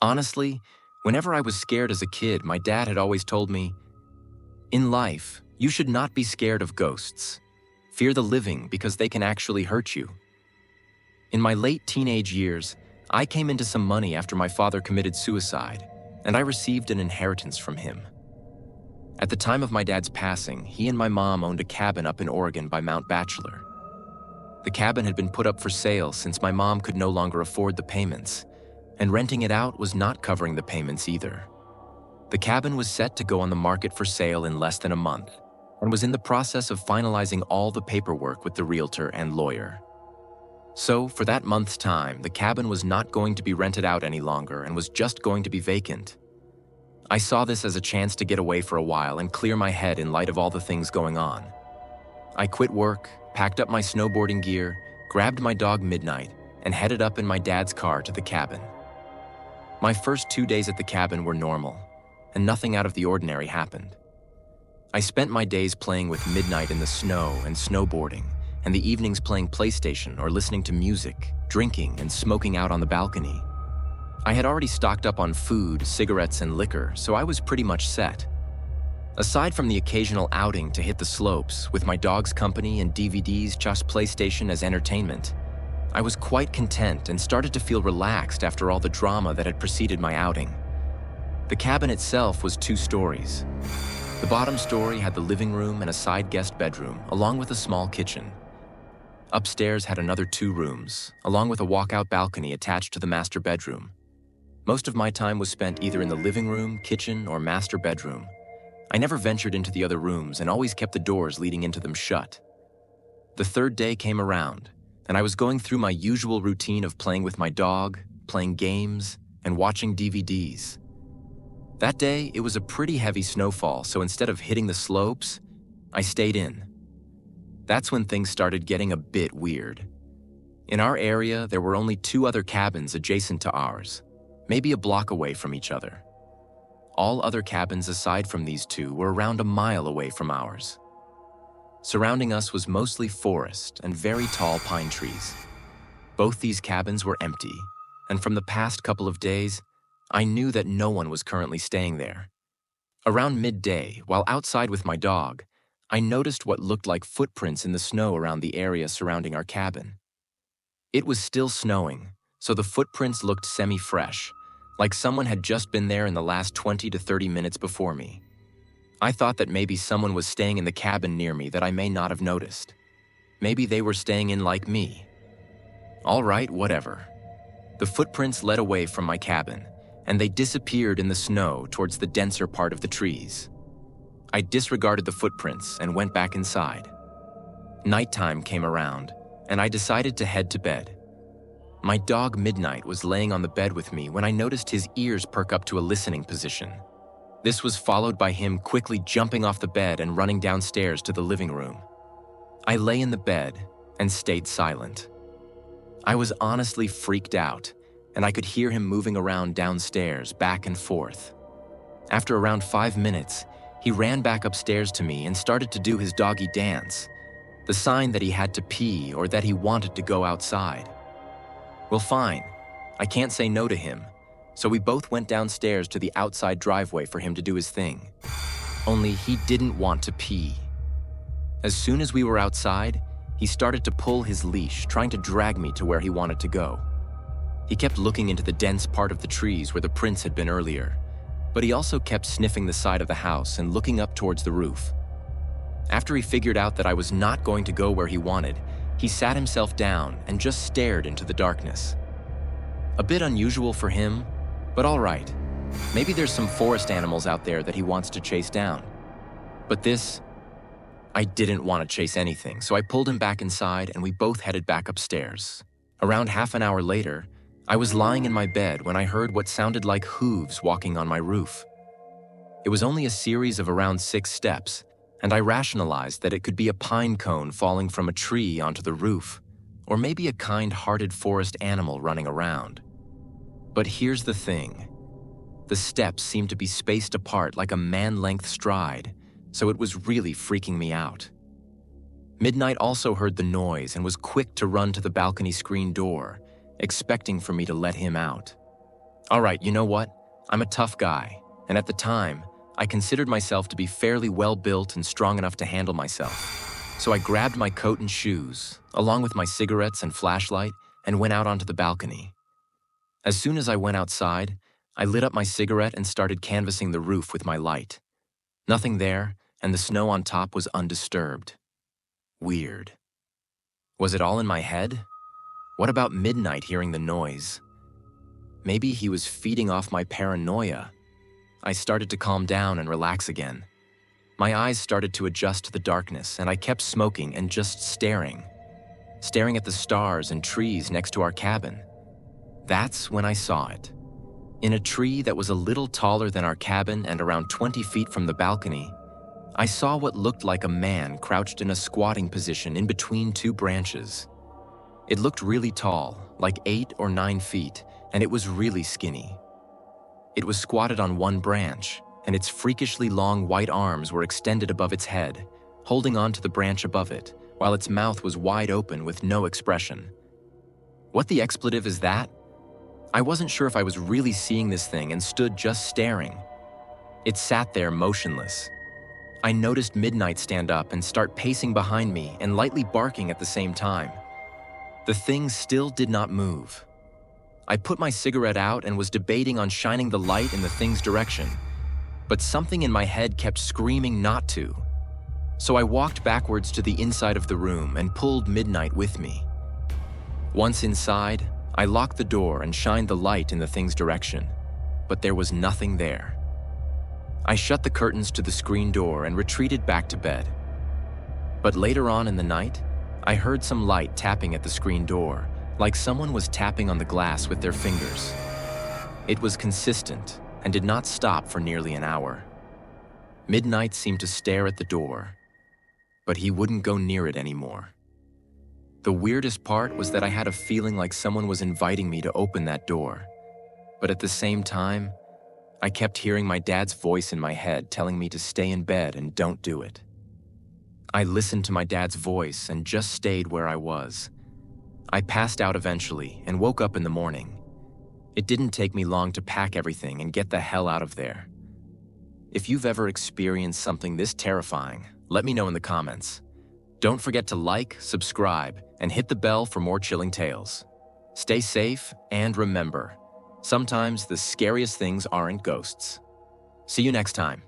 Honestly, whenever I was scared as a kid, my dad had always told me, in life, you should not be scared of ghosts. Fear the living because they can actually hurt you. In my late teenage years, I came into some money after my father committed suicide, and I received an inheritance from him. At the time of my dad's passing, he and my mom owned a cabin up in Oregon by Mount Bachelor. The cabin had been put up for sale since my mom could no longer afford the payments, and renting it out was not covering the payments either. The cabin was set to go on the market for sale in less than a month, and was in the process of finalizing all the paperwork with the realtor and lawyer. So, for that month's time, the cabin was not going to be rented out any longer and was just going to be vacant. I saw this as a chance to get away for a while and clear my head in light of all the things going on. I quit work, packed up my snowboarding gear, grabbed my dog Midnight, and headed up in my dad's car to the cabin. My first 2 days at the cabin were normal, and nothing out of the ordinary happened. I spent my days playing with Midnight in the snow and snowboarding, and the evenings playing PlayStation or listening to music, drinking, and smoking out on the balcony. I had already stocked up on food, cigarettes, and liquor, so I was pretty much set. Aside from the occasional outing to hit the slopes, with my dog's company and DVDs just PlayStation as entertainment, I was quite content and started to feel relaxed after all the drama that had preceded my outing. The cabin itself was 2 stories. The bottom story had the living room and a side guest bedroom, along with a small kitchen. Upstairs had another 2 rooms, along with a walkout balcony attached to the master bedroom. Most of my time was spent either in the living room, kitchen, or master bedroom. I never ventured into the other rooms and always kept the doors leading into them shut. The 3rd day came around, and I was going through my usual routine of playing with my dog, playing games, and watching DVDs. That day, it was a pretty heavy snowfall, so instead of hitting the slopes, I stayed in. That's when things started getting a bit weird. In our area, there were only 2 other cabins adjacent to ours, maybe a block away from each other. All other cabins aside from these 2 were around a mile away from ours. Surrounding us was mostly forest and very tall pine trees. Both these cabins were empty, and from the past couple of days, I knew that no one was currently staying there. Around midday, while outside with my dog, I noticed what looked like footprints in the snow around the area surrounding our cabin. It was still snowing, so the footprints looked semi-fresh, like someone had just been there in the last 20 to 30 minutes before me. I thought that maybe someone was staying in the cabin near me that I may not have noticed. Maybe they were staying in like me. All right, whatever. The footprints led away from my cabin, and they disappeared in the snow towards the denser part of the trees. I disregarded the footprints and went back inside. Nighttime came around, and I decided to head to bed. My dog Midnight was laying on the bed with me when I noticed his ears perk up to a listening position. This was followed by him quickly jumping off the bed and running downstairs to the living room. I lay in the bed and stayed silent. I was honestly freaked out, and I could hear him moving around downstairs, back and forth. After around 5 minutes, he ran back upstairs to me and started to do his doggy dance, the sign that he had to pee or that he wanted to go outside. Well, fine. I can't say no to him, so we both went downstairs to the outside driveway for him to do his thing. Only he didn't want to pee. As soon as we were outside, he started to pull his leash, trying to drag me to where he wanted to go. He kept looking into the dense part of the trees where the prints had been earlier, but he also kept sniffing the side of the house and looking up towards the roof. After he figured out that I was not going to go where he wanted, he sat himself down and just stared into the darkness. A bit unusual for him, but all right. Maybe there's some forest animals out there that he wants to chase down. But this, I didn't want to chase anything, so I pulled him back inside and we both headed back upstairs. Around half an hour later, I was lying in my bed when I heard what sounded like hooves walking on my roof. It was only a series of around 6 steps, and I rationalized that it could be a pine cone falling from a tree onto the roof, or maybe a kind-hearted forest animal running around. But here's the thing. The steps seemed to be spaced apart like a man-length stride, so it was really freaking me out. Midnight also heard the noise and was quick to run to the balcony screen door, expecting for me to let him out. All right, you know what? I'm a tough guy, and at the time, I considered myself to be fairly well-built and strong enough to handle myself. So I grabbed my coat and shoes, along with my cigarettes and flashlight, and went out onto the balcony. As soon as I went outside, I lit up my cigarette and started canvassing the roof with my light. Nothing there, and the snow on top was undisturbed. Weird. Was it all in my head? What about midnight hearing the noise? Maybe he was feeding off my paranoia. I started to calm down and relax again. My eyes started to adjust to the darkness, and I kept smoking and just staring at the stars and trees next to our cabin. That's when I saw it. In a tree that was a little taller than our cabin and around 20 feet from the balcony, I saw what looked like a man crouched in a squatting position in between two branches. It looked really tall, like 8 or 9 feet, and it was really skinny. It was squatted on one branch, and its freakishly long white arms were extended above its head, holding on to the branch above it, while its mouth was wide open with no expression. What the expletive is that? I wasn't sure if I was really seeing this thing and stood just staring. It sat there motionless. I noticed Midnight stand up and start pacing behind me and lightly barking at the same time. The thing still did not move. I put my cigarette out and was debating on shining the light in the thing's direction, but something in my head kept screaming not to. So I walked backwards to the inside of the room and pulled Midnight with me. Once inside, I locked the door and shined the light in the thing's direction, but there was nothing there. I shut the curtains to the screen door and retreated back to bed. But later on in the night, I heard some light tapping at the screen door, like someone was tapping on the glass with their fingers. It was consistent and did not stop for nearly an hour. Midnight seemed to stare at the door, but he wouldn't go near it anymore. The weirdest part was that I had a feeling like someone was inviting me to open that door, but at the same time, I kept hearing my dad's voice in my head telling me to stay in bed and don't do it. I listened to my dad's voice and just stayed where I was. I passed out eventually and woke up in the morning. It didn't take me long to pack everything and get the hell out of there. If you've ever experienced something this terrifying, let me know in the comments. Don't forget to like, subscribe, and hit the bell for more chilling tales. Stay safe, and remember, sometimes the scariest things aren't ghosts. See you next time.